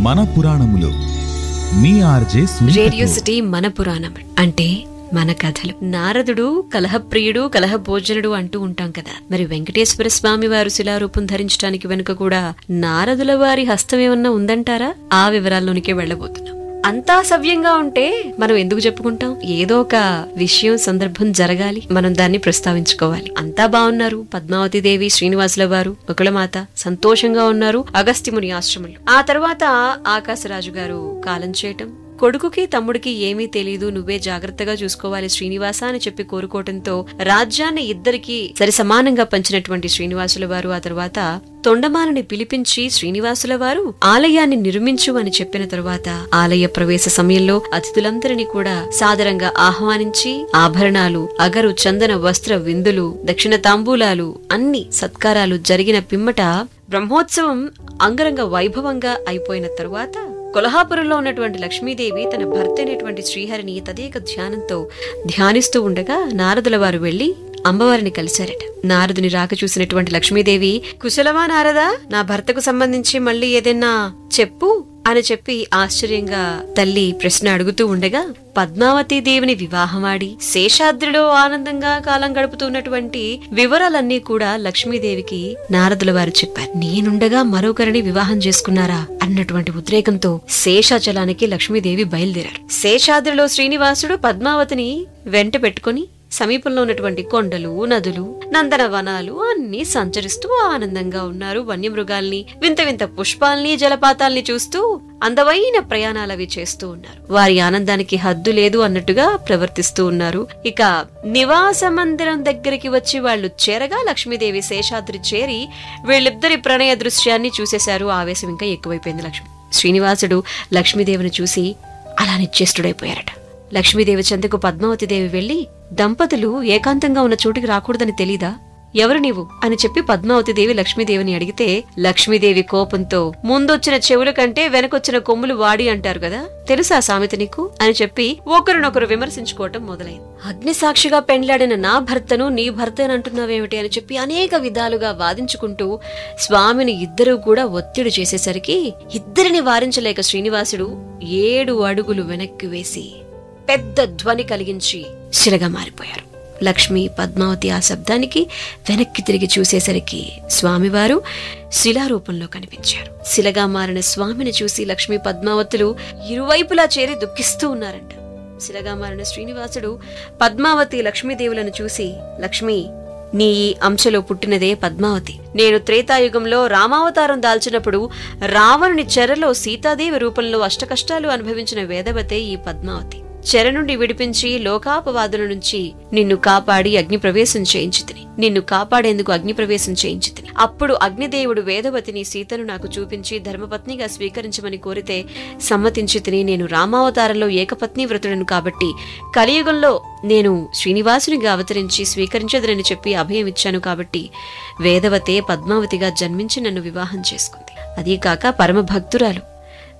మన పురాణములు మీ RJ radio city మన పురాణం అంటే మన కథలు. నారదుడు కలహప్రియుడు, కలహభోజనుడు అంటూ ఉంటాం కదా. మరి వెంకటేశ్వర స్వామి వారు శిలారూపం ధరించడానికి వెనుక కూడా నారదుల వారి హస్తం ఏమన్నా ఉందంటారా? ఆ వివరాల్లోనికే వెళ్లబోతున్నాం. అంతా సవ్యంగా ఉంటే మనం ఎందుకు చెప్పుకుంటాం? ఏదో ఒక విషయం, సందర్భం జరగాలి, మనం దాన్ని ప్రస్తావించుకోవాలి. అంతా బాగున్నారు. పద్మావతి దేవి, శ్రీనివాసుల వారు, ఒకళమాత సంతోషంగా ఉన్నారు అగస్త్యముని ఆశ్రమంలో. ఆ తర్వాత ఆకాశరాజు గారు కాలం చేయటం, కొడుకుకి తమ్ముడికి ఏమీ తెలీదు, నువ్వే జాగ్రత్తగా చూసుకోవాలి శ్రీనివాస అని చెప్పి కోరుకోవటంతో రాజ్యాన్ని ఇద్దరికి సరి సమానంగా పంచినటువంటి శ్రీనివాసుల వారు ఆ తర్వాత తొండమాలని పిలిపించి శ్రీనివాసుల వారు ఆలయాన్ని నిర్మించు అని చెప్పిన తరువాత ఆలయ ప్రవేశ సమయంలో అతిథులందరినీ కూడా సాదరంగా ఆహ్వానించి ఆభరణాలు, అగరు, చందన, వస్త్ర విందులు, దక్షిణ తాంబూలాలు, అన్ని సత్కారాలు జరిగిన పిమ్మట బ్రహ్మోత్సవం అంగరంగ వైభవంగా అయిపోయిన తరువాత కొల్హాపురంలో ఉన్నటువంటి లక్ష్మీదేవి తన భర్త అయినటువంటి శ్రీహరిని తదేక ధ్యానంతో ధ్యానిస్తూ ఉండగా నారదుల వారు వెళ్లి అమ్మవారిని కలిశారట. నారదుని రాక చూసినటువంటి లక్ష్మీదేవి, కుశలమా నారదా, నా భర్తకు సంబంధించి మళ్ళీ ఏదైనా చెప్పు అని చెప్పి ఆశ్చర్యంగా తల్లి ప్రశ్న అడుగుతూ ఉండగా పద్మావతి దేవిని వివాహమాడి శేషాద్రిలో ఆనందంగా కాలం గడుపుతున్నటువంటి వివరాలన్నీ కూడా లక్ష్మీదేవికి నారదుల వారు చెప్పారు. నేనుండగా మరొకరిని వివాహం చేసుకున్నారా అన్నటువంటి ఉద్రేకంతో శేషాచలానికి లక్ష్మీదేవి బయలుదేరారు. శేషాద్రిలో శ్రీనివాసుడు పద్మావతిని వెంట పెట్టుకుని సమీపంలో ఉన్నటువంటి కొండలు, నదులు, నందనవనాలు అన్ని సంచరిస్తూ ఆనందంగా ఉన్నారు. వన్యమృగాల్ని, వింత వింత పుష్పాల్ని, జలపాతాల్ని చూస్తూ అందమైన ప్రయాణాలవి చేస్తూ ఉన్నారు. వారి ఆనందానికి హద్దు లేదు అన్నట్టుగా ప్రవర్తిస్తూ ఉన్నారు. ఇక నివాస మందిరం దగ్గరికి వచ్చి వాళ్లు చేరగా లక్ష్మీదేవి శేషాద్రి చేరి వీళ్ళిద్దరి ప్రణయ దృశ్యాన్ని చూసేశారు. ఆవేశం ఇంకా ఎక్కువైపోయింది. శ్రీనివాసుడు లక్ష్మీదేవిని చూసి అలా నిశ్చేష్టుడైపోయారట. లక్ష్మీదేవి చెంతకు పద్మావతి దేవి వెళ్లి, దంపతులు ఏకాంతంగా ఉన్న చోటికి రాకూడదని తెలీదా? ఎవరు నీవు అని చెప్పి పద్మావతి దేవి లక్ష్మీదేవిని అడిగితే లక్ష్మీదేవి కోపంతో, ముందొచ్చిన చెవుల కంటే వెనకొచ్చిన కొమ్ములు వాడి అంటారు కదా, తెలుసా సామెత నీకు అని చెప్పి ఒకరినొకరు విమర్శించుకోవటం మొదలైంది. అగ్ని సాక్షిగా పెండ్లాడిన నా భర్తను నీ భర్తనంటున్నావేమిటి అని చెప్పి అనేక విధాలుగా వాదించుకుంటూ స్వామిని ఇద్దరూ కూడా ఒత్తిడి చేసేసరికి ఇద్దరిని వారించలేక శ్రీనివాసుడు 7 అడుగులు వెనక్కి వేసి పెద్ద ధ్వని కలిగించి శిలగా మారిపోయారు. లక్ష్మి, పద్మావతి ఆ శబ్దానికి వెనక్కి తిరిగి చూసేసరికి స్వామివారు శిలారూపంలో కనిపించారు. శిలగా మారిన స్వామిని చూసి లక్ష్మి, పద్మావతులు ఇరువైపులా చేరి దుఃఖిస్తూ ఉన్నారంట. శిలగా మారిన శ్రీనివాసుడు పద్మావతి, లక్ష్మీదేవులను చూసి, లక్ష్మి, నీ ఈ అంశలో పుట్టినదే పద్మావతి. నేను త్రేతాయుగంలో రామావతారం దాల్చినప్పుడు రావణుని చెరలో సీతాదేవి రూపంలో అష్టకష్టాలు అనుభవించిన వేదవతే ఈ పద్మావతి. చెర నుండి విడిపించి లోకాపవాదుల నుంచి నిన్ను కాపాడి అగ్నిప్రవేశం చేయించితిని. నిన్ను కాపాడేందుకు అగ్నిప్రవేశం చేయించితిని. అప్పుడు అగ్నిదేవుడు వేదవతిని, సీతను నాకు చూపించి ధర్మపత్నిగా స్వీకరించమని కోరితే సమ్మతించితిని. నేను రామావతారంలో ఏకపత్ని వ్రతుడను కాబట్టి కలియుగంలో నేను శ్రీనివాసునిగా అవతరించి స్వీకరించదనని చెప్పి అభయం ఇచ్చాను కాబట్టి వేదవతే పద్మావతిగా జన్మించి నన్ను వివాహం చేసుకుంది. అదీ కాక పరమ భక్తురాలు.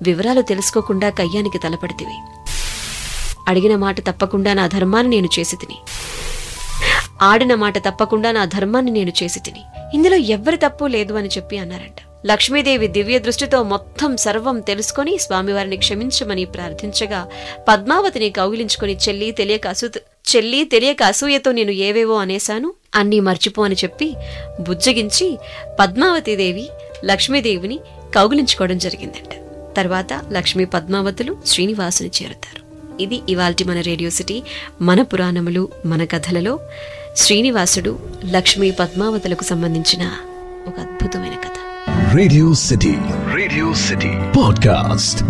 వివరాలు తెలుసుకోకుండా కయ్యానికి తలపడితివి. అడిగిన మాట తప్పకుండా నా ధర్మాన్ని నేను చేసి తిని, ఆడిన మాట తప్పకుండా నా ధర్మాన్ని నేను చేసి తిని, ఇందులో ఎవ్వరి తప్పు లేదు అని చెప్పి అన్నారంట. లక్ష్మీదేవి దివ్య దృష్టితో మొత్తం సర్వం తెలుసుకుని స్వామివారిని క్షమించమని ప్రార్థించగా పద్మావతిని కౌగిలించుకుని, చెల్లి తెలియక అసూయతో నేను ఏవేవో అనేశాను, అన్నీ మర్చిపో అని చెప్పి బుజ్జగించి పద్మావతీదేవి లక్ష్మీదేవిని కౌగిలించుకోవడం జరిగిందంట. తర్వాత లక్ష్మీ, పద్మావతులు శ్రీనివాసుని చేరుతారు. ఇది ఇవాల్టి మన రేడియో సిటీ మన పురాణములు మన కథలలో శ్రీనివాసుడు, లక్ష్మీ, పద్మావతులకు సంబంధించిన ఒక అద్భుతమైన కథ. Radio city podcast.